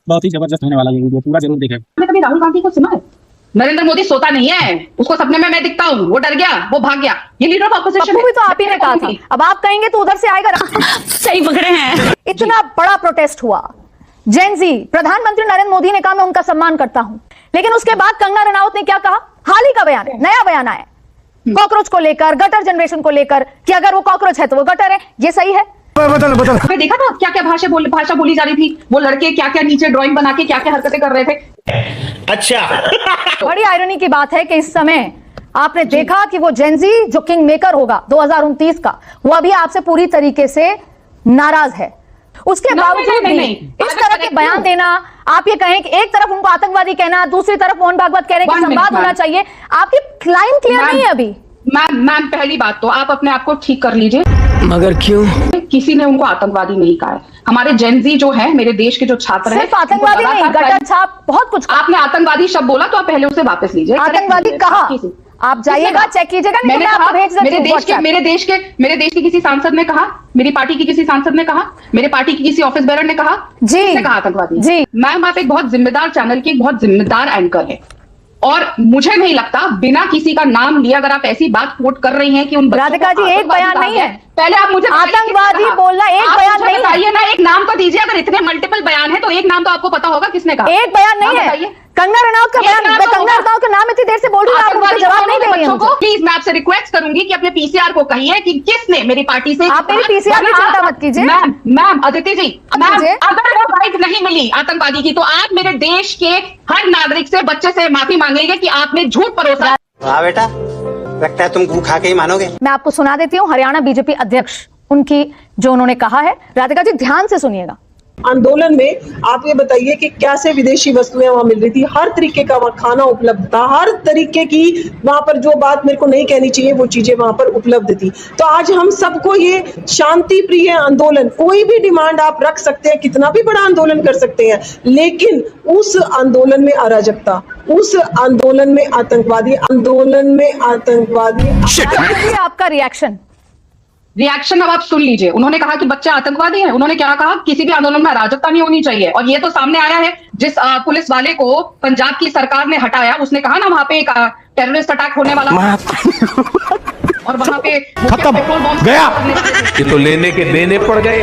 बहुत ही जबरदस्त होने वाला है वीडियो, पूरा जरूर देखें। आपने कभी राहुल गांधी को सुना है? नरेंद्र मोदी सोता नहीं है, उसको सपने में मैं दिखता हूँ, वो डर गया, वो भाग गया। ये लीडर ऑफ ऑपोजिशन भी तो आप ही ने कहा था, अब आप कहेंगे तो उधर से आएगा। सही पकड़े हैं। इतना बड़ा प्रोटेस्ट हुआ, जेन जी, प्रधानमंत्री नरेंद्र मोदी ने कहा मैं उनका सम्मान करता हूं, लेकिन उसके बाद कंगना रनौत ने क्या कहा? हाल ही का बयान है, नया बयान आया कॉकरोच को लेकर, गटर जनरेशन को लेकर कि अगर वो कॉकरोच है तो वो गटर है। ये सही है? आपने देखा था क्या क्या भाषा बोली जा रही थी? वो लड़के क्या क्या नीचे ड्राइंग बना के क्या क्या हरकतें कर रहे थे। अच्छा बड़ी आयरनी की बात है कि इस समय आपने देखा कि वो जेनजी जो किंग मेकर होगा 2029 का, वो अभी आपसे पूरी तरीके से नाराज है। उसके बावजूद भी इस तरह के बयान देना, आप ये कहें कि एक तरफ उनको आतंकवादी कहना, दूसरी तरफ मोहन भागवत कह रहे हैं कि संवाद होना चाहिए, आपकी लाइन क्लियर नहीं है अभी। मैम पहली बात तो आप अपने आप को ठीक कर लीजिए। मगर क्यों? किसी ने उनको आतंकवादी नहीं कहा है। हमारे जेनजी जो है, मेरे देश के जो छात्र हैं, सिर्फ आतंकवादी नहीं, गटर छाप बहुत कुछ। आपने आतंकवादी शब्द बोला तो आप पहले उसे वापस लीजिए। आतंकवादी कहा, आप जाइएगा चेक कीजिएगा। मैंने कहा मेरे देश के किसी सांसद ने कहा, मेरी पार्टी की किसी सांसद ने कहा, मेरे पार्टी की किसी ऑफिस बेरर ने कहा, किसने कहा आतंकवादी? जी मैम, आप एक बहुत जिम्मेदार चैनल की एक बहुत जिम्मेदार एंकर है, और मुझे नहीं लगता बिना किसी का नाम लिए अगर आप ऐसी बात कोट कर रही हैं कि उन राधिका जी एक बयान नहीं है, पहले आप मुझे आतंकवादी बोलना एक बयान नहीं बताइए ना, एक नाम तो दीजिए। अगर इतने मल्टीपल बयान है तो एक नाम तो आपको पता होगा किसने कहा। एक बयान नहीं है, कंगना रनौत का बयान। कंगना रनौत का नाम इतनी देर से बोल रही हूं, आप मुझे जवाब नहीं दे रही हैं। प्लीज मैं आपसे रिक्वेस्ट करूंगी कि अपने पीसीआर को कहिए कि किसने मेरी पार्टी से। आप मेरी पीसीआर की चिंता मत कीजिए। मैम अदिति जी, मैम अगर वो राइट नहीं मिली आतंकवादी की तो आप मेरे देश के हर नागरिक से, बच्चे से माफी मांगेंगे कि आपने झूठ परोसा। वाह बेटा, लगता है तुम गू खा के ही मानोगे। मैं आपको सुना देती हूँ हरियाणा बीजेपी अध्यक्ष, उनकी जो उन्होंने कहा है। राधिका जी ध्यान से सुनिएगा। आंदोलन में आप ये बताइए कि कैसे विदेशी वस्तुएं वहां मिल रही थी, हर तरीके का वहां खाना उपलब्ध था, हर तरीके की वहां पर जो बात मेरे को नहीं कहनी चाहिए वो चीजें वहां पर उपलब्ध थी। तो आज हम सबको ये शांति प्रिय आंदोलन, कोई भी डिमांड आप रख सकते हैं, कितना भी बड़ा आंदोलन कर सकते हैं, लेकिन उस आंदोलन में अराजकता, उस आंदोलन में आतंकवादी, आपका रिएक्शन अब आप सुन लीजिए। उन्होंने कहा कि बच्चे आतंकवादी हैं। उन्होंने क्या कहा? किसी भी आंदोलन में अराजकता नहीं होनी चाहिए। और ये तो सामने आया है, जिस पुलिस वाले को पंजाब की सरकार ने हटाया, उसने कहा ना वहां पे एक टेररिस्ट अटैक होने वाला और वहां पे खत्म गया, ये तो लेने के देने पड़ गए।